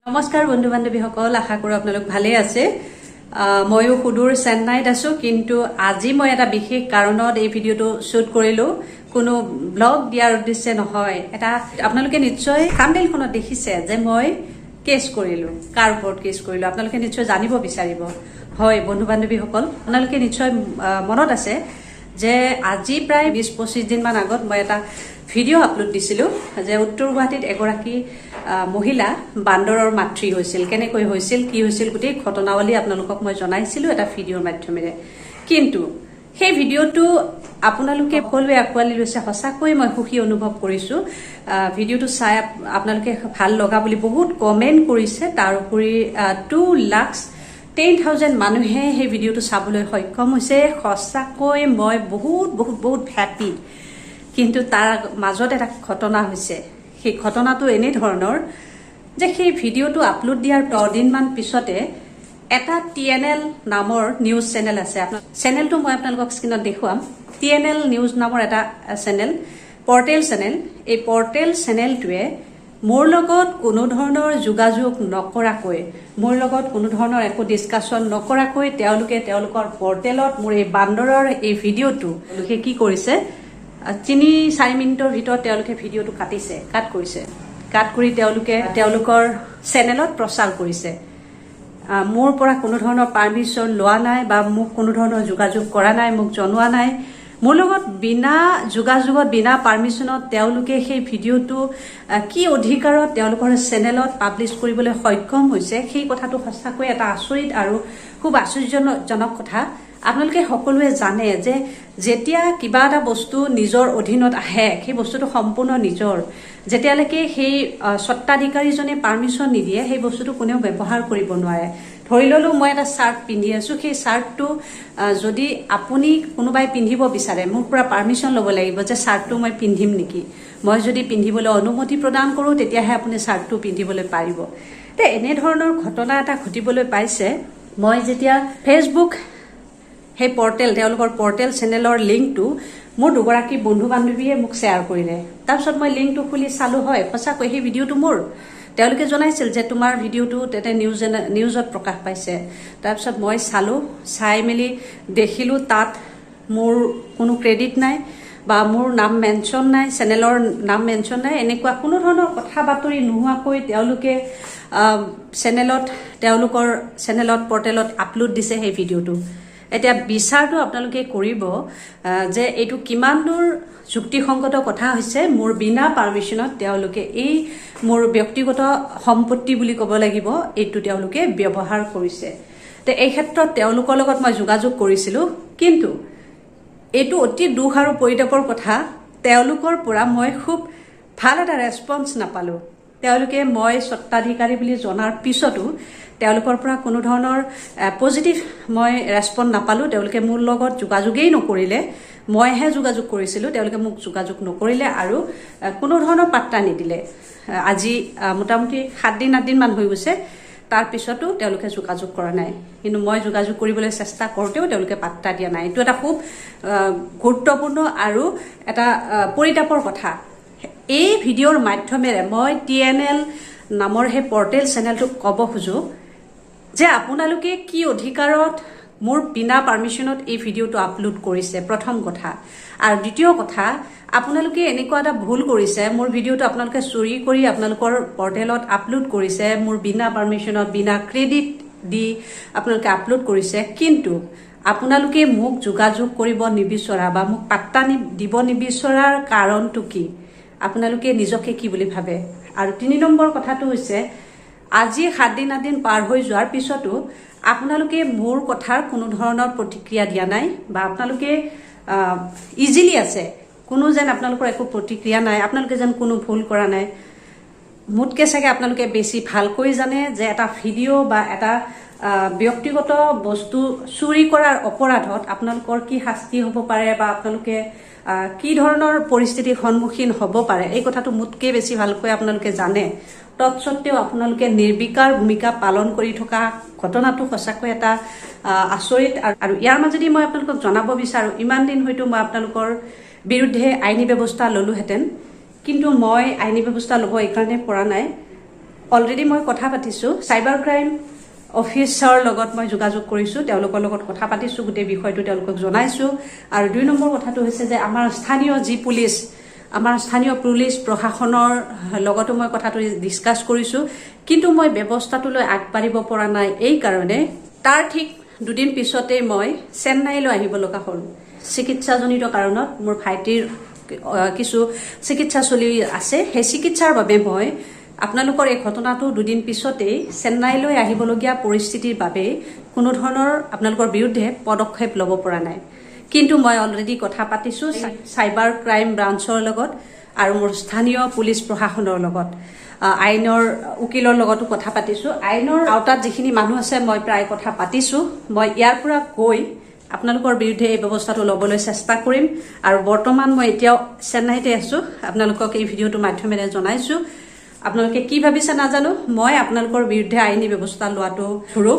নমস্কাৰ বন্ধু বান্ধৱীসকল, আশা কৰোঁ আপোনালোক ভালে আছে। ময়ো সুদূৰ চেন্নাইত আছো, কিন্তু আজি মই এটা বিশেষ কাৰণত এই ভিডিঅ'টো শ্বুট কৰিলো। কোনো ব্লগ দিয়াৰ উদ্দেশ্যে নহয়। এটা আপোনালোকে নিশ্চয় থাম্বনেইলখনত দেখিছে যে মই কেছ কৰিলো। কাৰ ওপৰত কেছ কৰিলো আপোনালোকে নিশ্চয় জানিব বিচাৰিব। হয় বন্ধু বান্ধৱীসকল, আপোনালোকে নিশ্চয় মনত আছে যে আজি প্ৰায় 20-25 দিনমান আগত মই এটা ভিডিঅ' আপলোড দিছিলোঁ যে উত্তৰ গুৱাহাটীত এগৰাকী মহিলা বান্দৰৰ মাতৃ হৈছিল। কেনেকৈ হৈছিল, কি হৈছিল, গোটেই ঘটনাৱলী আপোনালোকক মই জনাইছিলোঁ এটা ভিডিঅ'ৰ মাধ্যমেৰে। কিন্তু সেই ভিডিঅ'টো আপোনালোকে সকলোৱে আঁকোৱালি লৈছে, সঁচাকৈ মই সুখী অনুভৱ কৰিছোঁ। ভিডিঅ'টো চাই আপোনালোকে ভাল লগা বুলি বহুত কমেণ্ট কৰিছে। তাৰ উপৰি 2,10,000 মানুহে সেই ভিডিঅ'টো চাবলৈ সক্ষম হৈছে। সঁচাকৈ মই বহুত হেপ্পী। কিন্তু তাৰ মাজত এটা ঘটনা হৈছে। সেই ঘটনাটো এনেধৰণৰ যে সেই ভিডিঅ'টো আপলোড দিয়াৰ 10 দিনমান পিছতে এটা TNL নামৰ নিউজ চেনেল আছে। চেনেলটো মই আপোনালোকক স্ক্ৰীণত দেখুৱাম। TNL নিউজ নামৰ এটা চেনেল, পৰ্টেল চেনেল। এই পৰ্টেল চেনেলটোৱে মোৰ লগত কোনো ধৰণৰ যোগাযোগ নকৰাকৈ, মোৰ লগত কোনো ধৰণৰ একো ডিছকাশ্যন নকৰাকৈ তেওঁলোকে তেওঁলোকৰ পৰ্টেলত মোৰ এই বান্দৰৰ এই ভিডিঅ'টো তেওঁলোকে কি কৰিছে, 3-4 মিনিটৰ ভিতৰত তেওঁলোকে ভিডিঅ'টো কাট কৰি তেওঁলোকে তেওঁলোকৰ চেনেলত প্ৰচাৰ কৰিছে। মোৰ পৰা কোনো ধৰণৰ পাৰ্মিশ্যন লোৱা নাই বা মোক কোনো ধৰণৰ যোগাযোগ কৰা নাই, মোক জনোৱা নাই। মোৰ লগত বিনা যোগাযোগত, বিনা পাৰ্মিশ্যনত তেওঁলোকে সেই ভিডিঅ'টো কি অধিকাৰত তেওঁলোকৰ চেনেলত পাব্লিছ কৰিবলৈ সক্ষম হৈছে, সেই কথাটো সঁচাকৈ এটা আচৰিত আৰু খুব আশ্চৰ্যজনক কথা। আপোনালোকে সকলোৱে জানে যে যেতিয়া কিবা এটা বস্তু নিজৰ অধীনত আহে, সেই বস্তুটো সম্পূৰ্ণ নিজৰ। যেতিয়ালৈকে সেই স্বত্বাধিকাৰীজনে পাৰ্মিশ্যন নিদিয়ে, সেই বস্তুটো কোনেও ব্যৱহাৰ কৰিব নোৱাৰে। ধৰি ললো মই এটা চাৰ্ট পিন্ধি আছো, সেই চাৰ্টটো যদি আপুনি কোনোবাই পিন্ধিব বিচাৰে, মোৰ পৰা পাৰ্মিশ্যন ল'ব লাগিব যে চাৰ্টটো মই পিন্ধিম নেকি। মই যদি পিন্ধিবলৈ অনুমতি প্ৰদান কৰোঁ, তেতিয়াহে আপুনি চাৰ্টটো পিন্ধিবলৈ পাৰিব। এনেধৰণৰ ঘটনা এটা ঘটিবলৈ পাইছে। মই যেতিয়া ফেচবুক সেই পৰ্টেল, তেওঁলোকৰ পৰ্টেল চেনেলৰ লিংকটো মোৰ দুগৰাকী বন্ধু বান্ধৱীয়ে মোক শ্বেয়াৰ কৰিলে। তাৰপিছত মই লিংকটো খুলি চালো, হয় সঁচাকৈ সেই ভিডিঅ'টো মোৰ। তেওঁলোকে জনাইছিল যে তোমাৰ ভিডিঅ'টো তাতে নিউজত প্ৰকাশ পাইছে। তাৰপিছত মই চালোঁ, চাই মেলি দেখিলোঁ তাত মোৰ কোনো ক্ৰেডিট নাই বা মোৰ নাম মেনশ্যন নাই, চেনেলৰ নাম মেনশ্যন নাই। এনেকুৱা কোনো ধৰণৰ কথা বাতৰি নোহোৱাকৈ তেওঁলোকে তেওঁলোকৰ চেনেলত পৰ্টেলত আপলোড দিছে সেই ভিডিঅ'টো। এতিয়া বিচাৰটো আপোনালোকে কৰিব যে এইটো কিমান দূৰ যুক্তিসংগত কথা হৈছে। মোৰ বিনা পাৰ্মিশ্যনত তেওঁলোকে এই মোৰ ব্যক্তিগত সম্পত্তি বুলি ক'ব লাগিব, এইটো তেওঁলোকে ব্যৱহাৰ কৰিছে। এই ক্ষেত্ৰত তেওঁলোকৰ লগত মই যোগাযোগ কৰিছিলোঁ, কিন্তু এইটো অতি দুখ আৰু পৰিতাপৰ কথা। তেওঁলোকৰ পৰা মই খুব ভাল এটা ৰেছপন্স নাপালোঁ। তেওঁলোকে মই স্বত্বাধিকাৰী বুলি জনাৰ পিছতো তেওঁলোকৰ পৰা কোনো ধৰণৰ পজিটিভ মই ৰেছপন্স নাপালোঁ। তেওঁলোকে মোৰ লগত যোগাযোগেই নকৰিলে। মইহে যোগাযোগ কৰিছিলোঁ, তেওঁলোকে মোক যোগাযোগ নকৰিলে আৰু কোনো ধৰণৰ পাত্তা নিদিলে। আজি মোটামুটি 7-8 দিনমান হৈ গৈছে, তাৰ পিছতো তেওঁলোকে যোগাযোগ কৰা নাই। কিন্তু মই যোগাযোগ কৰিবলৈ চেষ্টা কৰোঁতেও তেওঁলোকে পাত্তা দিয়া নাই। এইটো এটা খুব গুৰুত্বপূৰ্ণ আৰু এটা পৰিতাপৰ কথা। এই ভিডিঅ'ৰ মাধ্যমেৰে মই TNL নামৰ সেই পৰ্টেল চেনেলটোক ক'ব খোজোঁ যে আপোনালোকে কি অধিকাৰত মোৰ বিনা পাৰ্মিশ্যনত এই ভিডিঅ'টো আপলোড কৰিছে, প্ৰথম কথা। আৰু দ্বিতীয় কথা, আপোনালোকে এনেকুৱা এটা ভুল কৰিছে, মোৰ ভিডিঅ'টো আপোনালোকে চুৰি কৰি আপোনালোকৰ পৰ্টেলত আপলোড কৰিছে, মোৰ বিনা পাৰ্মিশ্যনত, বিনা ক্ৰেডিট দি আপোনালোকে আপলোড কৰিছে। কিন্তু আপোনালোকে মোক যোগাযোগ কৰিব নিবিচৰা বা মোক পাত্তা দিব নিবিচৰাৰ কাৰণটো কি? আপোনালোকে নিজকে কি বুলি ভাবে? আৰু 3 নম্বৰ কথাটো হৈছে, আজি 7-8 দিন পাৰ হৈ যোৱাৰ পিছতো আপোনালোকে মোৰ কথাৰ কোনো ধৰণৰ প্ৰতিক্ৰিয়া দিয়া নাই বা আপোনালোকে ইজিলি আছে, কোনো যেন আপোনালোকৰ একো প্ৰতিক্ৰিয়া নাই, আপোনালোকে যেন কোনো ভুল কৰা নাই। মোতকে চাগে আপোনালোকে বেছি ভালকৈ জানে যে এটা ভিডিঅ' বা এটা ব্যক্তিগত বস্তু চুৰি কৰাৰ অপৰাধত আপোনালোকৰ কি শাস্তি হ'ব পাৰে বা আপোনালোকে কি ধৰণৰ পৰিস্থিতিৰ সন্মুখীন হ'ব পাৰে, এই কথাটো মোতকৈ বেছি ভালকৈ আপোনালোকে জানে। তৎসত্বেও আপোনালোকে নিৰ্বিকাৰ ভূমিকা পালন কৰি থকা ঘটনাটো সঁচাকৈ এটা আচৰিত। আৰু ইয়াৰ মাজেদি মই আপোনালোকক জনাব বিচাৰোঁ, ইমান দিন হয়তো মই আপোনালোকৰ বিৰুদ্ধে আইনী ব্যৱস্থা ল'লোহেঁতেন, কিন্তু মই আইনী ব্যৱস্থা ল'ব এইকাৰণে পৰা নাই অলৰেডি মই কথা পাতিছোঁ চাইবাৰ ক্ৰাইম অফিচাৰ লগত মই যোগাযোগ কৰিছোঁ, তেওঁলোকৰ লগত কথা পাতিছোঁ, গোটেই বিষয়টো তেওঁলোকক জনাইছোঁ। আৰু 2 নম্বৰ কথাটো হৈছে যে আমাৰ স্থানীয় পুলিচ প্ৰশাসনৰ লগতো মই কথাটো ডিছকাছ কৰিছোঁ, কিন্তু মই ব্যৱস্থাটোলৈ আগবাঢ়িব পৰা নাই। এই কাৰণে তাৰ ঠিক 2 দিন পিছতেই মই চেন্নাইলৈ আহিব লগা হ'ল। চিকিৎসাজনিত কাৰণত মোৰ ভাইটিৰ কিছু চিকিৎসা চলি আছে, সেই চিকিৎসাৰ বাবে মই আপোনালোকৰ এই ঘটনাটো 2 দিন পিছতেই চেন্নাইলৈ আহিবলগীয়া পৰিস্থিতিৰ বাবে কোনো ধৰণৰ আপোনালোকৰ বিৰুদ্ধে পদক্ষেপ ল'ব পৰা নাই। কিন্তু মই অলৰেডি কথা পাতিছোঁ চাইবাৰ ক্ৰাইম ব্ৰাঞ্চৰ লগত আৰু মোৰ স্থানীয় পুলিচ প্ৰশাসনৰ লগত, আইনৰ উকিলৰ লগতো কথা পাতিছোঁ। আইনৰ আওতাত যিখিনি মানুহ আছে মই প্ৰায় কথা পাতিছোঁ। মই ইয়াৰ পৰা গৈ আপোনালোকৰ বিৰুদ্ধে এই ব্যৱস্থাটো ল'বলৈ চেষ্টা কৰিম। আৰু বৰ্তমান মই এতিয়াও চেন্নাইতে আছোঁ, আপোনালোকক এই ভিডিঅ'টোৰ মাধ্যমেৰে জনাইছোঁ। আপোনালোকে কি ভাবিছে নাজানো, মই আপোনালোকৰ বিৰুদ্ধে আইনী ব্যৱস্থা লোৱাটো ধৰোঁ,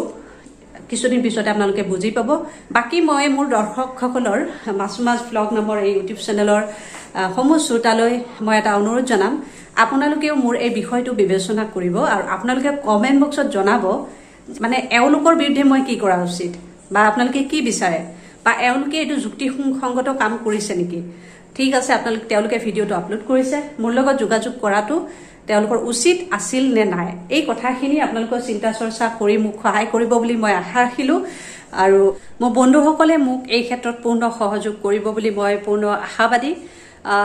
কিছুদিন পিছতে আপোনালোকে বুজি পাব। বাকী মই মোৰ দৰ্শকসকলৰ মাছুমাছ ব্লগ নামৰ এই ইউটিউব চেনেলৰ সমূহ শ্ৰোতালৈ মই এটা অনুৰোধ জনাম, আপোনালোকেও মোৰ এই বিষয়টো বিবেচনা কৰিব আৰু আপোনালোকে কমেণ্ট বক্সত জনাব মানে এওঁলোকৰ বিৰুদ্ধে মই কি কৰা উচিত, বা আপোনালোকে কি বিচাৰে, বা এওঁলোকে এইটো যুক্তিসংগত কাম কৰিছে নেকি। ঠিক আছে, তেওঁলোকে ভিডিঅ'টো আপলোড কৰিছে, মোৰ লগত যোগাযোগ কৰাটো তেওঁলোকৰ উচিত আছিল নে নাই, এই কথাখিনি আপোনালোকৰ চিন্তা চৰ্চা কৰি মোক সহায় কৰিব বুলি মই আশা ৰাখিলোঁ। আৰু মোৰ বন্ধুসকলে মোক এই ক্ষেত্ৰত পূৰ্ণ সহযোগ কৰিব বুলি মই পূৰ্ণ আশাবাদী।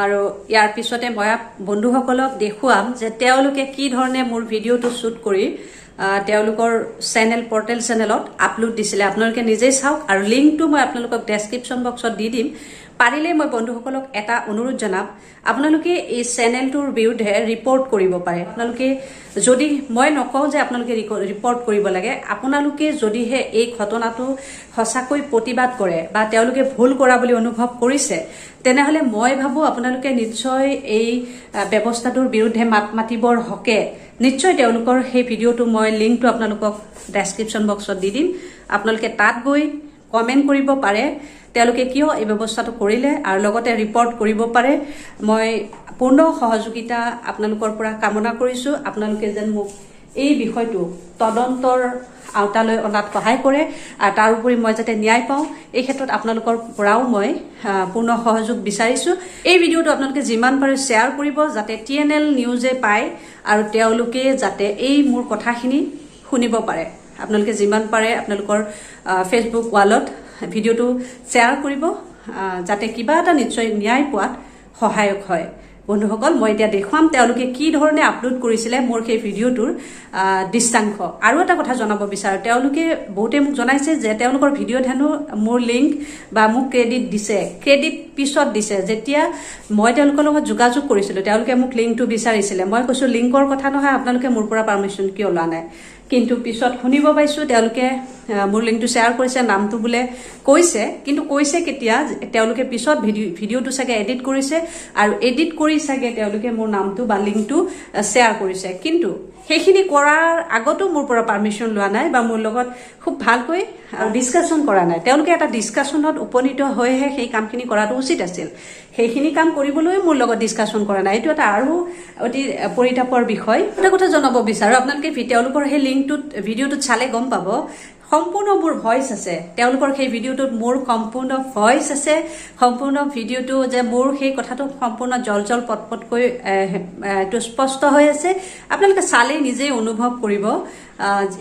আৰু ইয়াৰ পিছতে মই বন্ধুসকলক দেখুৱাম যে তেওঁলোকে কি ধৰণে মোৰ ভিডিঅ'টো শ্বুট কৰি তেওঁলোকৰ পৰ্টেল চেনেলত আপলোড দিছিলে। আপোনালোকে নিজেই চাওক, আৰু লিংকটো মই আপোনালোকক ডেছক্ৰিপশ্যন বক্সত দি দিম। পাৰিলে মই বন্ধুসকলক এটা অনুৰোধ জনাম, আপোনালোকে এই চেনেলটোৰ বিৰুদ্ধে ৰিপৰ্ট কৰিব পাৰে। আপোনালোকে যদি, মই নকওঁ যে আপোনালোকে ৰিপৰ্ট কৰিব লাগে, আপোনালোকে যদিহে এই ঘটনাটো সঁচাকৈ প্ৰতিবাদ কৰে বা তেওঁলোকে ভুল কৰা বুলি অনুভৱ কৰিছে, তেনেহ'লে মই ভাবোঁ আপোনালোকে নিশ্চয় এই ব্যৱস্থাটোৰ বিৰুদ্ধে মাত মাতিবৰ হকে নিশ্চয় তেওঁলোকৰ সেই ভিডিঅ'টো মই লিংকটো আপোনালোকক ডেছক্ৰিপশ্যন বক্সত দি দিম। আপোনালোকে তাত গৈ কমেণ্ট কৰিব পাৰে তেওঁলোকে কিয় এই ব্যৱস্থাটো কৰিলে, আৰু লগতে ৰিপৰ্ট কৰিব পাৰে। মই পূৰ্ণ সহযোগিতা আপোনালোকৰ পৰা কামনা কৰিছোঁ। আপোনালোকে যেন মোক এই বিষয়টো তদন্তৰ আওতালৈ অনাত সহায় কৰে, আৰু তাৰোপৰি মই যাতে ন্যায় পাওঁ, এই ক্ষেত্ৰত আপোনালোকৰ পৰাও মই পূৰ্ণ সহযোগ বিচাৰিছোঁ। এই ভিডিঅ'টো আপোনালোকে যিমান পাৰে শ্বেয়াৰ কৰিব, যাতে TNL নিউজে পায় আৰু তেওঁলোকে যাতে এই মোৰ কথাখিনি শুনিব পাৰে। আপোনালোকে যিমান পাৰে আপোনালোকৰ ফেচবুক ৱালত ভিডিঅ'টো শ্বেয়াৰ কৰিব, যাতে কিবা এটা নিশ্চয় ন্যায় পোৱাত সহায়ক হয়। বন্ধুসকল, মই এতিয়া দেখুৱাম তেওঁলোকে কি ধৰণে আপলোড কৰিছিলে মোৰ সেই ভিডিঅ'টোৰ দৃশ্যাংশ। আৰু এটা কথা জনাব বিচাৰোঁ, তেওঁলোকে বহুতে মোক জনাইছে যে তেওঁলোকৰ ভিডিঅ'ত হেনো মোৰ লিংক বা মোক ক্ৰেডিট দিছে। ক্ৰেডিট পিছত দিছে, যেতিয়া মই তেওঁলোকৰ লগত যোগাযোগ কৰিছিলোঁ তেওঁলোকে মোক লিংকটো বিচাৰিছিলে। মই কৈছোঁ লিংকৰ কথা নহয়, আপোনালোকে মোৰ পৰা পাৰ্মিশ্যন কিয় লোৱা নাই। কিন্তু পিছত শুনিব পাইছোঁ তেওঁলোকে মোৰ লিংকটো শ্বেয়াৰ কৰিছে, নামটো বোলে কৈছে, কিন্তু কৈছে কেতিয়া, তেওঁলোকে পিছত ভিডিঅ'টো চাগে এডিট কৰিছে, আৰু এডিট কৰি চাগে তেওঁলোকে মোৰ নামটো বা লিংকটো শ্বেয়াৰ কৰিছে। কিন্তু সেইখিনি কৰাৰ আগতো মোৰ পৰা পাৰ্মিশ্যন লোৱা নাই বা মোৰ লগত খুব ভালকৈ ডিছকাশ্যন কৰা নাই। তেওঁলোকে এটা ডিছকাশ্যনত উপনীত হৈহে সেই কামখিনি কৰাটো উচিত আছিল। সেইখিনি কাম কৰিবলৈ মোৰ লগত ডিছকাশ্যন কৰা নাই, এইটো এটা আৰু অতি পৰিতাপৰ বিষয়। এটা কথা জনাব বিচাৰোঁ, আপোনালোকে তেওঁলোকৰ সেই লিংকটোত ভিডিঅ'টোত চালে গম পাব সম্পূৰ্ণ মোৰ ভইচ আছে। তেওঁলোকৰ সেই ভিডিঅ'টোত মোৰ সম্পূৰ্ণ ভইচ আছে, সম্পূৰ্ণ ভিডিঅ'টো যে মোৰ সেই কথাটো সম্পূৰ্ণ জল পটকৈ এইটো স্পষ্ট হৈ আছে। আপোনালোকে চালেই নিজেই অনুভৱ কৰিব।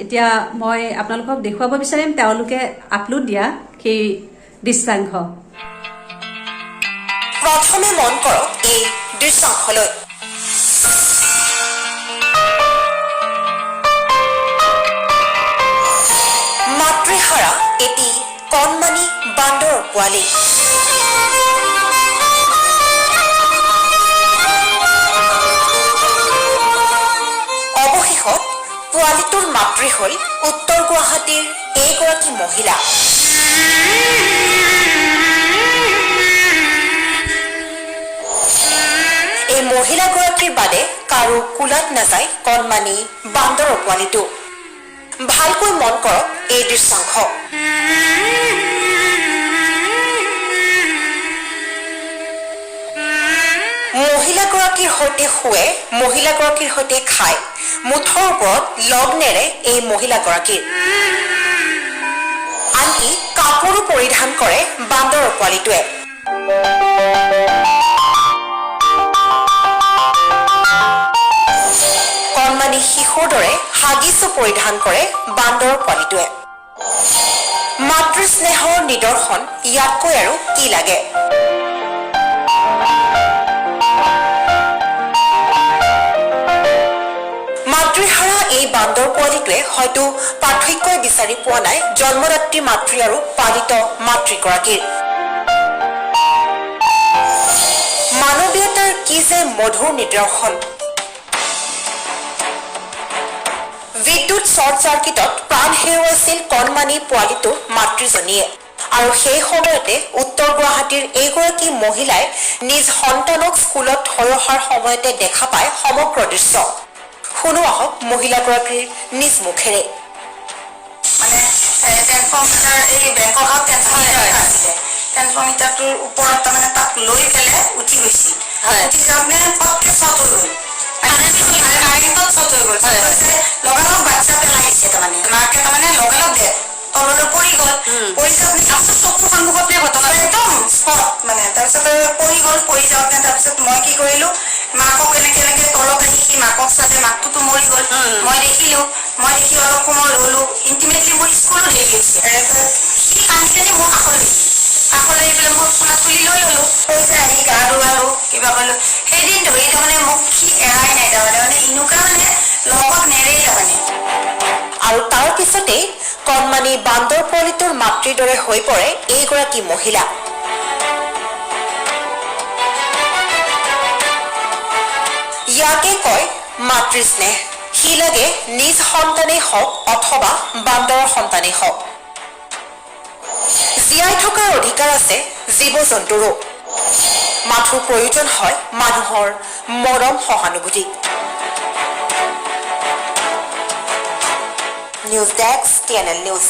এতিয়া মই আপোনালোকক দেখুৱাব বিচাৰিম তেওঁলোকে আপলোড দিয়া সেই দৃশ্যাংশ। প্ৰথমে মন কৰক এই দৃশ্যাংশলৈ। মাতৃহাৰা এটি কণমানি বান্দৰৰ পোৱালি। অৱশেষত পোৱালিটোৰ মাতৃ হ'ল উত্তৰ গুৱাহাটীৰ এইগৰাকী মহিলা। এই মহিলাগৰাকীৰ বাদে কাৰো কোলাত নাযায় কণমানি বান্দৰৰ পোৱালিটো। ভালকৈ মন কৰক এই দৃশ্যাংশ। মহিলা মহিলাগৰাকীৰ সৈতে শুৱে, মহিলাগৰাকীৰ সৈতে খায়। মুঠৰ ওপৰত লগ নেৰে এই মহিলাগৰাকীৰ। আনকি কাপোৰো পৰিধান কৰে বান্দৰৰ পোৱালিটোৱে। কণমানি শিশুৰ দৰে হাগিছো পৰিধান কৰে বান্দৰৰ পোৱালিটোৱে। মাতৃ স্নেহৰ নিদৰ্শন ইয়াতকৈ আৰু কি লাগে। মাতৃহাৰা এই বান্দৰ পোৱালিটোৱে হয়তো পাৰ্থক্যই বিচাৰি পোৱা নাই জন্মদাত্ৰী মাতৃ আৰু পালিত মাতৃগৰাকীৰ। মানৱীয়তাৰ কি যে মধুৰ নিদৰ্শন। বিদ্যুৎ শ্বৰ্ট চাৰ্কিটত প্ৰাণ হেৰুৱাইছিল কণমানি পোৱালিটোৰ মাতৃজনীয়ে। আৰু সেই সময়তে উত্তৰ গুৱাহাটীৰ এইগৰাকী মহিলাই নিজ সন্তানক স্কুলত থৈ অহাৰ সময়তে দেখা পায় সমগ্ৰ দৃশ্য। শুনো আহক মহিলাগৰাকীৰ নিজ মুখেৰে। মানে ট্ৰেন্সফৰ্মাৰ এই বেংকত ট্ৰেন্সফৰ্মাৰ আছিলে, ট্ৰেন্সফৰ্মাৰটোৰ ওপৰত তাৰমানে তাক লৈ পেলাই উঠি গৈছিল। উঠি যাওঁতে পটকে শ্বৰ্ট হৈ গ'ল, কাৰেণ্টত শ্বৰ্ট হৈ গ'ল। লগালগ বাচ্ছা পেলাই আহিছে, তাৰমানে মাকে তাৰমানে লগালগ দে তললৈ পৰি গ'ল। পৰি যাওঁতে তাৰপিছত চকুৰ সন্মুখতে ঘটনা একদম স্পট মানে। তাৰপিছত পৰি গ'ল। পৰি যাওঁতে তাৰপিছত মই কি কৰিলোঁ, মাকক এনেকে তলত আহি সি মাকক চালে, মাকটোতো মৰি গ'ল। মই দেখিলোঁ, মই দেখি অলপ সময় ৰ'লোঁ। ইণ্টিমেটলি মোৰ স্কুলো দেৰি হৈছে। সি কান্দি কান্দি মোৰ কাষলৈ আহি পেলাই মোৰ ফোনত তুলি লৈ ল'লোঁ। পইচা আহি গা ধুৱালোঁ, কিবা কৰিলোঁ। সেইদিন ধৰি তাৰমানে মোক সি এৰাই নাই, তাৰমানে মানে এনেকুৱা মানে লগত নেৰেই তাৰমানে। আৰু তাৰ পিছতেই কণমানি বান্দৰ পোৱালিটোৰ মাতৃৰ দৰে হৈ পৰে এইগৰাকী মহিলা। ইয়াকে কয় মাতৃ স্নেহ। সি লাগে নিজ সন্তানেই হওক অথবা বান্দৰৰ সন্তানেই হওক। জীয়াই থকাৰ অধিকাৰ আছে জীৱ জন্তুৰো। মাথো প্ৰয়োজন হয় মানুহৰ মৰম সহানুভূতি। News desk TNL news.